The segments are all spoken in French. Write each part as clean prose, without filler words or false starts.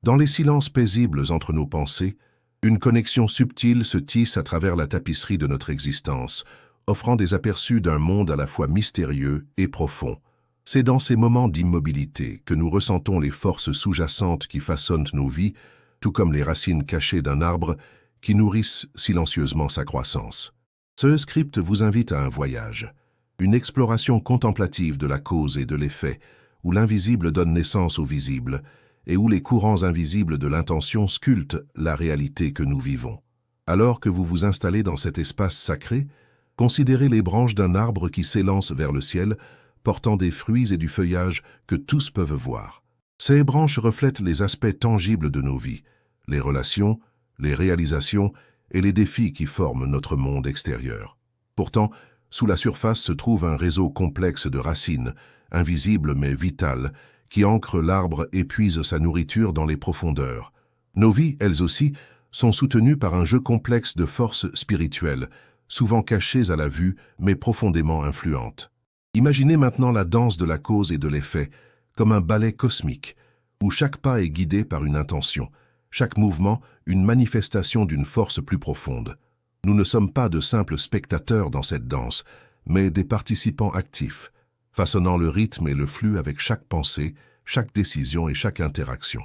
Dans les silences paisibles entre nos pensées, une connexion subtile se tisse à travers la tapisserie de notre existence, offrant des aperçus d'un monde à la fois mystérieux et profond. C'est dans ces moments d'immobilité que nous ressentons les forces sous-jacentes qui façonnent nos vies, tout comme les racines cachées d'un arbre qui nourrissent silencieusement sa croissance. Ce script vous invite à un voyage, une exploration contemplative de la cause et de l'effet, où l'invisible donne naissance au visible, et où les courants invisibles de l'intention sculptent la réalité que nous vivons. Alors que vous vous installez dans cet espace sacré, considérez les branches d'un arbre qui s'élance vers le ciel, portant des fruits et du feuillage que tous peuvent voir. Ces branches reflètent les aspects tangibles de nos vies, les relations, les réalisations et les défis qui forment notre monde extérieur. Pourtant, sous la surface se trouve un réseau complexe de racines, invisibles mais vitales, qui ancrent l'arbre et puisent sa nourriture dans les profondeurs. Nos vies, elles aussi, sont soutenues par un jeu complexe de forces spirituelles, souvent cachées à la vue, mais profondément influentes. Imaginez maintenant la danse de la cause et de l'effet, comme un ballet cosmique, où chaque pas est guidé par une intention, chaque mouvement une manifestation d'une force plus profonde. Nous ne sommes pas de simples spectateurs dans cette danse, mais des participants actifs, façonnant le rythme et le flux avec chaque pensée, chaque décision et chaque interaction.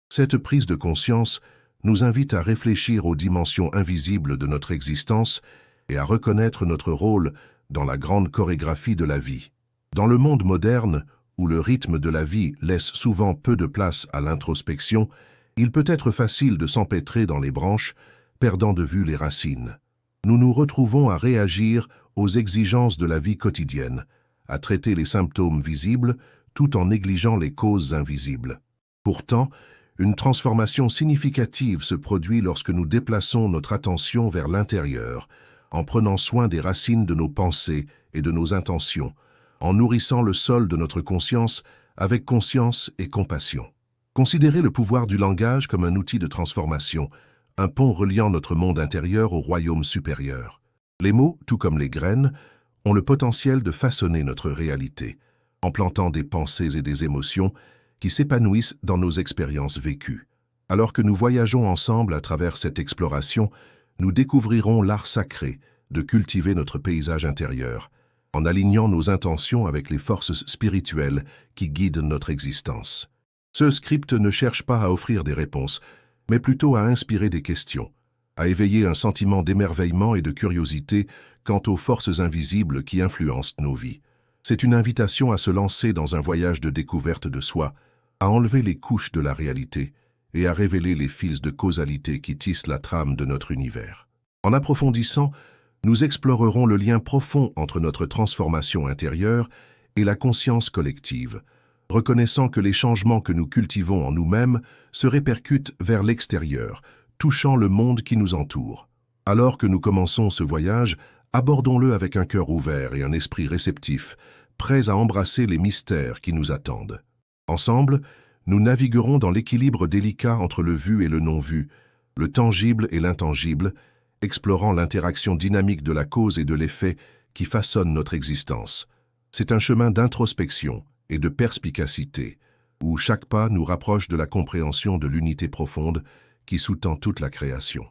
Cette prise de conscience nous invite à réfléchir aux dimensions invisibles de notre existence et à reconnaître notre rôle dans la grande chorégraphie de la vie. Dans le monde moderne, où le rythme de la vie laisse souvent peu de place à l'introspection, il peut être facile de s'empêtrer dans les branches, perdant de vue les racines. Nous nous retrouvons à réagir aux exigences de la vie quotidienne, à traiter les symptômes visibles tout en négligeant les causes invisibles. Pourtant, une transformation significative se produit lorsque nous déplaçons notre attention vers l'intérieur, en prenant soin des racines de nos pensées et de nos intentions, en nourrissant le sol de notre conscience avec conscience et compassion. Considérez le pouvoir du langage comme un outil de transformation, un pont reliant notre monde intérieur au royaume supérieur. Les mots, tout comme les graines, ont le potentiel de façonner notre réalité, en plantant des pensées et des émotions qui s'épanouissent dans nos expériences vécues. Alors que nous voyageons ensemble à travers cette exploration, nous découvrirons l'art sacré de cultiver notre paysage intérieur, en alignant nos intentions avec les forces spirituelles qui guident notre existence. Ce script ne cherche pas à offrir des réponses, mais plutôt à inspirer des questions, à éveiller un sentiment d'émerveillement et de curiosité quant aux forces invisibles qui influencent nos vies. C'est une invitation à se lancer dans un voyage de découverte de soi, à enlever les couches de la réalité et à révéler les fils de causalité qui tissent la trame de notre univers. En approfondissant, nous explorerons le lien profond entre notre transformation intérieure et la conscience collective, reconnaissant que les changements que nous cultivons en nous-mêmes se répercutent vers l'extérieur, touchant le monde qui nous entoure. Alors que nous commençons ce voyage, abordons-le avec un cœur ouvert et un esprit réceptif, prêts à embrasser les mystères qui nous attendent. Ensemble, nous naviguerons dans l'équilibre délicat entre le vu et le non-vu, le tangible et l'intangible, explorant l'interaction dynamique de la cause et de l'effet qui façonne notre existence. C'est un chemin d'introspection et de perspicacité, où chaque pas nous rapproche de la compréhension de l'unité profonde qui sous-tend toute la création.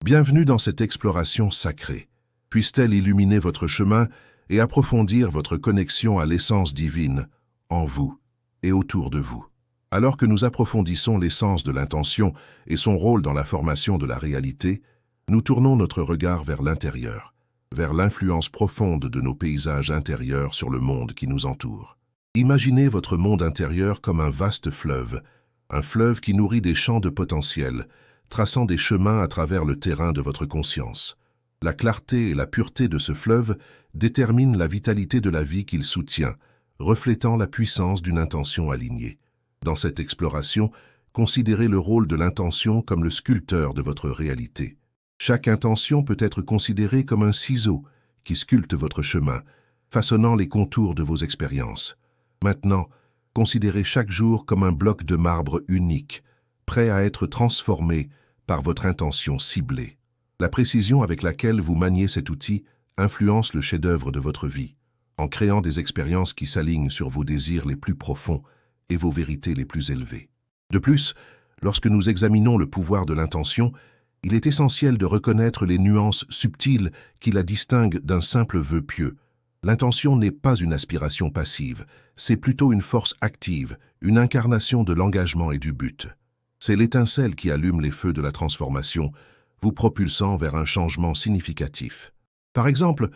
Bienvenue dans cette exploration sacrée. Puisse-t-elle illuminer votre chemin et approfondir votre connexion à l'essence divine, en vous et autour de vous. Alors que nous approfondissons l'essence de l'intention et son rôle dans la formation de la réalité, nous tournons notre regard vers l'intérieur, vers l'influence profonde de nos paysages intérieurs sur le monde qui nous entoure. Imaginez votre monde intérieur comme un vaste fleuve, un fleuve qui nourrit des champs de potentiel, traçant des chemins à travers le terrain de votre conscience. La clarté et la pureté de ce fleuve déterminent la vitalité de la vie qu'il soutient, reflétant la puissance d'une intention alignée. Dans cette exploration, considérez le rôle de l'intention comme le sculpteur de votre réalité. Chaque intention peut être considérée comme un ciseau qui sculpte votre chemin, façonnant les contours de vos expériences. Maintenant, considérez chaque jour comme un bloc de marbre unique, prêt à être transformé par votre intention ciblée. La précision avec laquelle vous maniez cet outil influence le chef-d'œuvre de votre vie, en créant des expériences qui s'alignent sur vos désirs les plus profonds et vos vérités les plus élevées. De plus, Lorsque nous examinons le pouvoir de l'intention, il est essentiel de reconnaître les nuances subtiles qui la distinguent d'un simple vœu pieux. L'intention n'est pas une aspiration passive, c'est plutôt une force active, une incarnation de l'engagement et du but. C'est l'étincelle qui allume les feux de la transformation, vous propulsant vers un changement significatif. Par exemple,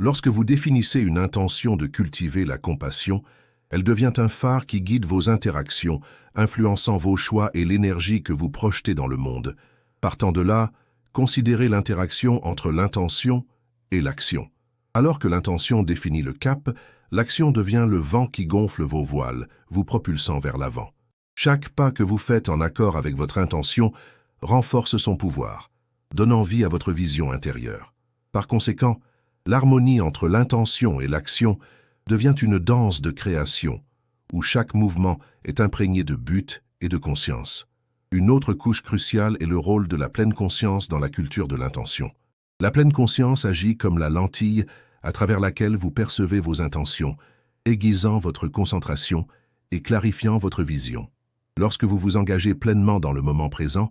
lorsque vous définissez une intention de cultiver la compassion, elle devient un phare qui guide vos interactions, influençant vos choix et l'énergie que vous projetez dans le monde. Partant de là, considérez l'interaction entre l'intention et l'action. Alors que l'intention définit le cap, l'action devient le vent qui gonfle vos voiles, vous propulsant vers l'avant. Chaque pas que vous faites en accord avec votre intention renforce son pouvoir, donnant vie à votre vision intérieure. Par conséquent, l'harmonie entre l'intention et l'action devient une danse de création, où chaque mouvement est imprégné de but et de conscience. Une autre couche cruciale est le rôle de la pleine conscience dans la culture de l'intention. La pleine conscience agit comme la lentille à travers laquelle vous percevez vos intentions, aiguisant votre concentration et clarifiant votre vision. Lorsque vous vous engagez pleinement dans le moment présent,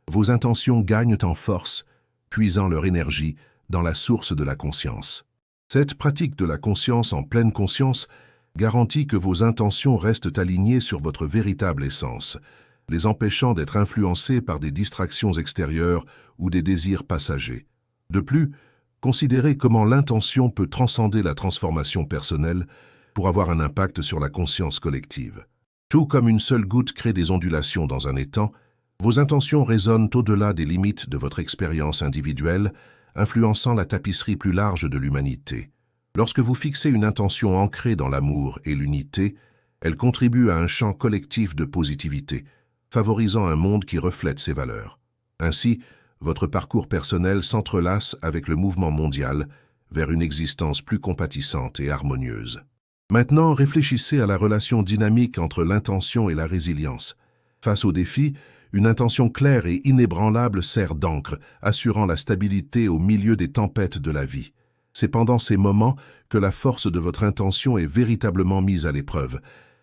vos intentions gagnent en force, puisant leur énergie dans la source de la conscience. Cette pratique de la conscience en pleine conscience garantit que vos intentions restent alignées sur votre véritable essence, les empêchant d'être influencées par des distractions extérieures ou des désirs passagers. De plus, considérez comment l'intention peut transcender la transformation personnelle pour avoir un impact sur la conscience collective. Tout comme une seule goutte crée des ondulations dans un étang, vos intentions résonnent au-delà des limites de votre expérience individuelle, influençant la tapisserie plus large de l'humanité. Lorsque vous fixez une intention ancrée dans l'amour et l'unité, elle contribue à un champ collectif de positivité, favorisant un monde qui reflète ces valeurs. Ainsi, votre parcours personnel s'entrelace avec le mouvement mondial vers une existence plus compatissante et harmonieuse. Maintenant, réfléchissez à la relation dynamique entre l'intention et la résilience. Face aux défis, une intention claire et inébranlable sert d'ancre, assurant la stabilité au milieu des tempêtes de la vie. C'est pendant ces moments que la force de votre intention est véritablement mise à l'épreuve,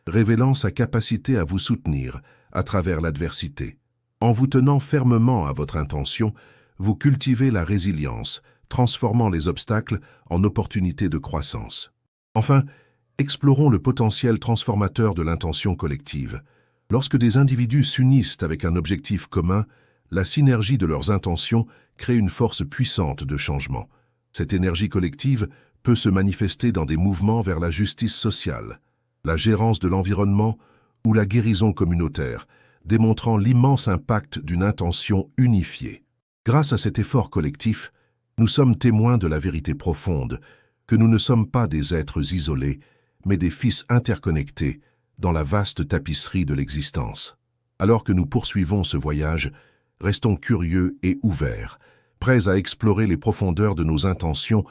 révélant sa capacité à vous soutenir à travers l'adversité. En vous tenant fermement à votre intention, vous cultivez la résilience, transformant les obstacles en opportunités de croissance. Enfin, explorons le potentiel transformateur de l'intention collective. Lorsque des individus s'unissent avec un objectif commun, la synergie de leurs intentions crée une force puissante de changement. Cette énergie collective peut se manifester dans des mouvements vers la justice sociale, la gérance de l'environnement ou la guérison communautaire, démontrant l'immense impact d'une intention unifiée. Grâce à cet effort collectif, nous sommes témoins de la vérité profonde, que nous ne sommes pas des êtres isolés, mais des fils interconnectés dans la vaste tapisserie de l'existence. Alors que nous poursuivons ce voyage, restons curieux et ouverts, prêts à explorer les profondeurs de nos intentions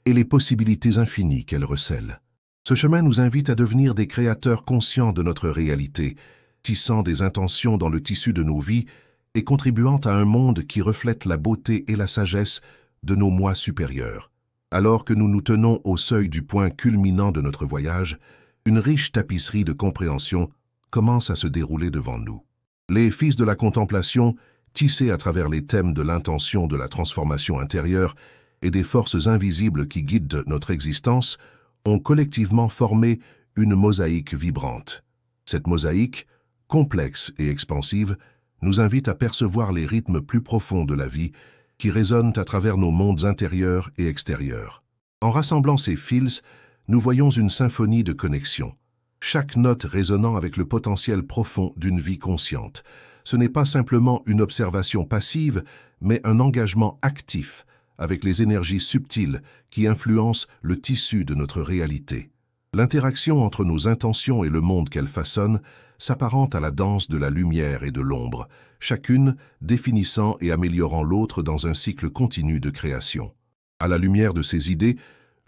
et les possibilités infinies qu'elles recèlent. Ce chemin nous invite à devenir des créateurs conscients de notre réalité, tissant des intentions dans le tissu de nos vies et contribuant à un monde qui reflète la beauté et la sagesse de nos moi supérieurs. Alors que nous nous tenons au seuil du point culminant de notre voyage, une riche tapisserie de compréhension commence à se dérouler devant nous. Les fils de la contemplation, tissés à travers les thèmes de l'intention de la transformation intérieure et des forces invisibles qui guident notre existence, ont collectivement formé une mosaïque vibrante. Cette mosaïque, complexe et expansive, nous invite à percevoir les rythmes plus profonds de la vie qui résonnent à travers nos mondes intérieurs et extérieurs. En rassemblant ces fils, nous voyons une symphonie de connexion, chaque note résonnant avec le potentiel profond d'une vie consciente. Ce n'est pas simplement une observation passive, mais un engagement actif avec les énergies subtiles qui influencent le tissu de notre réalité. L'interaction entre nos intentions et le monde qu'elles façonnent s'apparente à la danse de la lumière et de l'ombre, chacune définissant et améliorant l'autre dans un cycle continu de création. À la lumière de ces idées,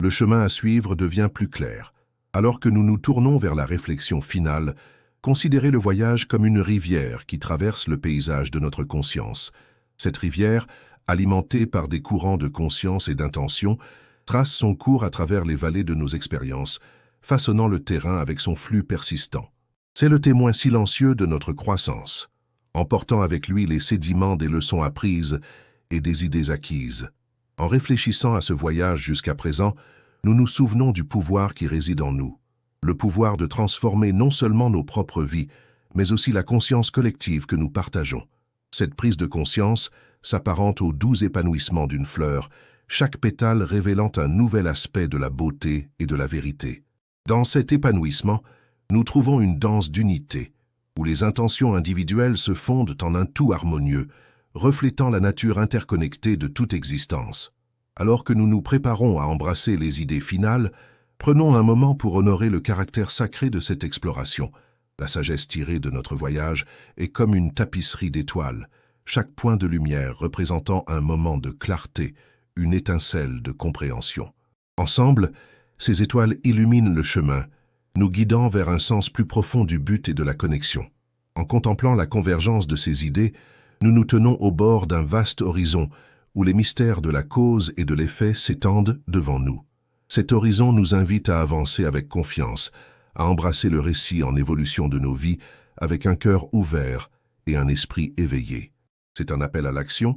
le chemin à suivre devient plus clair. Alors que nous nous tournons vers la réflexion finale, considérez le voyage comme une rivière qui traverse le paysage de notre conscience. Cette rivière, alimentée par des courants de conscience et d'intention, trace son cours à travers les vallées de nos expériences, façonnant le terrain avec son flux persistant. C'est le témoin silencieux de notre croissance. emportant avec lui les sédiments des leçons apprises et des idées acquises. En réfléchissant à ce voyage jusqu'à présent, nous nous souvenons du pouvoir qui réside en nous, le pouvoir de transformer non seulement nos propres vies, mais aussi la conscience collective que nous partageons. Cette prise de conscience s'apparente au doux épanouissement d'une fleur, chaque pétale révélant un nouvel aspect de la beauté et de la vérité. Dans cet épanouissement, nous trouvons une danse d'unité, où les intentions individuelles se fondent en un tout harmonieux, reflétant la nature interconnectée de toute existence. Alors que nous nous préparons à embrasser les idées finales, prenons un moment pour honorer le caractère sacré de cette exploration. La sagesse tirée de notre voyage est comme une tapisserie d'étoiles, chaque point de lumière représentant un moment de clarté, une étincelle de compréhension. Ensemble, ces étoiles illuminent le chemin, nous guidant vers un sens plus profond du but et de la connexion. En contemplant la convergence de ces idées, nous nous tenons au bord d'un vaste horizon où les mystères de la cause et de l'effet s'étendent devant nous. Cet horizon nous invite à avancer avec confiance, à embrasser le récit en évolution de nos vies avec un cœur ouvert et un esprit éveillé. C'est un appel à l'action,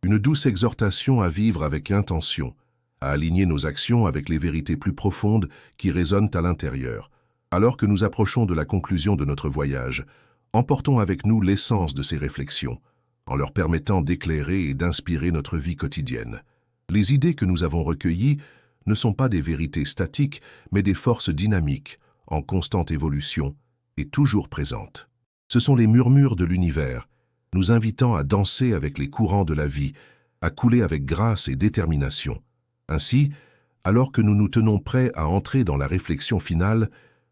une douce exhortation à vivre avec intention, à aligner nos actions avec les vérités plus profondes qui résonnent à l'intérieur. Alors que nous approchons de la conclusion de notre voyage, emportons avec nous l'essence de ces réflexions, en leur permettant d'éclairer et d'inspirer notre vie quotidienne. Les idées que nous avons recueillies ne sont pas des vérités statiques, mais des forces dynamiques, en constante évolution et toujours présentes. Ce sont les murmures de l'univers, nous invitant à danser avec les courants de la vie, à couler avec grâce et détermination. Ainsi, alors que nous nous tenons prêts à entrer dans la réflexion finale,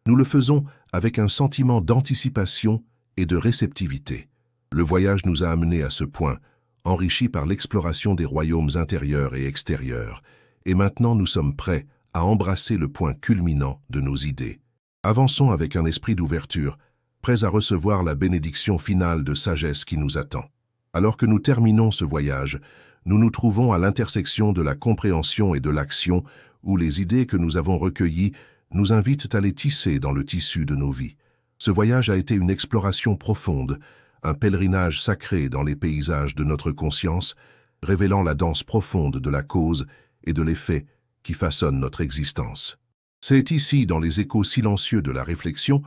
nous le faisons avec un sentiment d'anticipation et de réceptivité. Le voyage nous a amenés à ce point, enrichis par l'exploration des royaumes intérieurs et extérieurs, et maintenant nous sommes prêts à embrasser le point culminant de nos idées. Avançons avec un esprit d'ouverture, prêts à recevoir la bénédiction finale de sagesse qui nous attend. Alors que nous terminons ce voyage, nous nous trouvons à l'intersection de la compréhension et de l'action, où les idées que nous avons recueillies nous invitent à les tisser dans le tissu de nos vies. Ce voyage a été une exploration profonde, un pèlerinage sacré dans les paysages de notre conscience, révélant la danse profonde de la cause et de l'effet qui façonnent notre existence. C'est ici, dans les échos silencieux de la réflexion,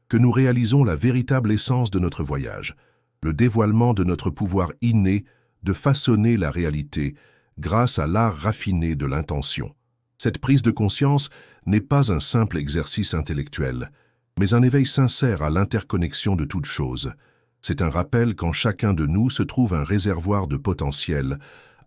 que nous réalisons la véritable essence de notre voyage, le dévoilement de notre pouvoir inné de façonner la réalité grâce à l'art raffiné de l'intention. Cette prise de conscience n'est pas un simple exercice intellectuel, mais un éveil sincère à l'interconnexion de toutes choses. C'est un rappel qu'en chacun de nous se trouve un réservoir de potentiel,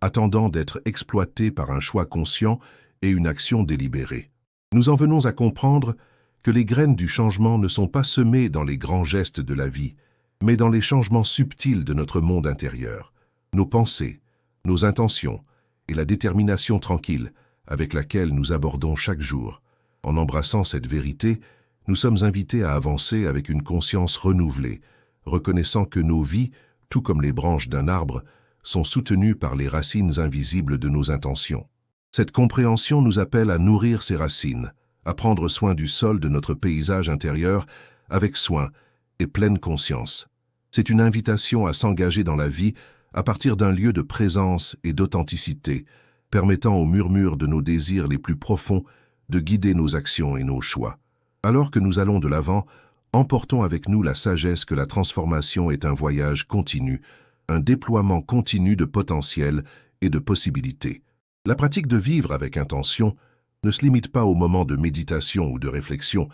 attendant d'être exploité par un choix conscient et une action délibérée. Nous en venons à comprendre que les graines du changement ne sont pas semées dans les grands gestes de la vie, mais dans les changements subtils de notre monde intérieur, nos pensées, nos intentions et la détermination tranquille avec laquelle nous abordons chaque jour. En embrassant cette vérité, nous sommes invités à avancer avec une conscience renouvelée, reconnaissant que nos vies, tout comme les branches d'un arbre, sont soutenues par les racines invisibles de nos intentions. Cette compréhension nous appelle à nourrir ces racines, à prendre soin du sol de notre paysage intérieur avec soin et pleine conscience. C'est une invitation à s'engager dans la vie à partir d'un lieu de présence et d'authenticité, permettant au murmure de nos désirs les plus profonds de guider nos actions et nos choix. Alors que nous allons de l'avant, emportons avec nous la sagesse que la transformation est un voyage continu, un déploiement continu de potentiel et de possibilités. La pratique de vivre avec intention ne se limite pas au moment de méditation ou de réflexion,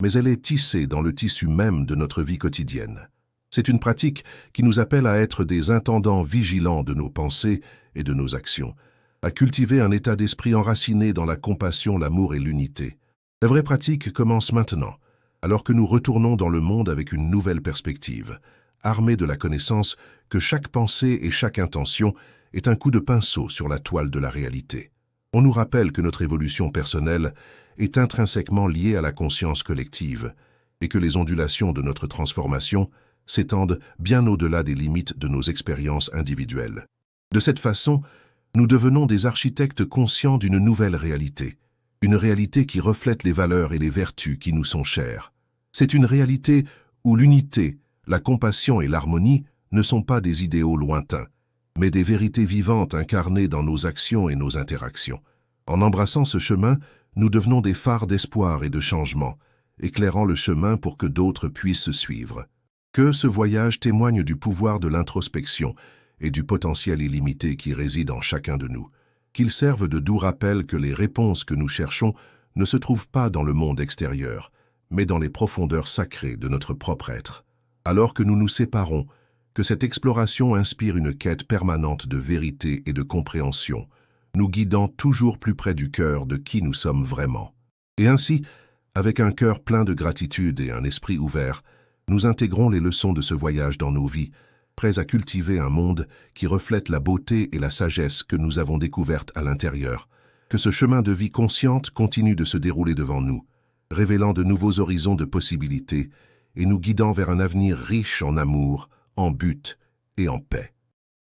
mais elle est tissée dans le tissu même de notre vie quotidienne. C'est une pratique qui nous appelle à être des intendants vigilants de nos pensées et de nos actions, à cultiver un état d'esprit enraciné dans la compassion, l'amour et l'unité. La vraie pratique commence maintenant, alors que nous retournons dans le monde avec une nouvelle perspective, armés de la connaissance que chaque pensée et chaque intention est un coup de pinceau sur la toile de la réalité. On nous rappelle que notre évolution personnelle est intrinsèquement liée à la conscience collective et que les ondulations de notre transformation s'étendent bien au-delà des limites de nos expériences individuelles. De cette façon, nous devenons des architectes conscients d'une nouvelle réalité, une réalité qui reflète les valeurs et les vertus qui nous sont chères. C'est une réalité où l'unité, la compassion et l'harmonie ne sont pas des idéaux lointains, mais des vérités vivantes incarnées dans nos actions et nos interactions. En embrassant ce chemin, nous devenons des phares d'espoir et de changement, éclairant le chemin pour que d'autres puissent suivre. Que ce voyage témoigne du pouvoir de l'introspection et du potentiel illimité qui réside en chacun de nous. Qu'il serve de doux rappel que les réponses que nous cherchons ne se trouvent pas dans le monde extérieur, mais dans les profondeurs sacrées de notre propre être. Alors que nous nous séparons, que cette exploration inspire une quête permanente de vérité et de compréhension, nous guidant toujours plus près du cœur de qui nous sommes vraiment. Et ainsi, avec un cœur plein de gratitude et un esprit ouvert, nous intégrons les leçons de ce voyage dans nos vies, prêts à cultiver un monde qui reflète la beauté et la sagesse que nous avons découvertes à l'intérieur. Que ce chemin de vie consciente continue de se dérouler devant nous, révélant de nouveaux horizons de possibilités et nous guidant vers un avenir riche en amour, en but et en paix.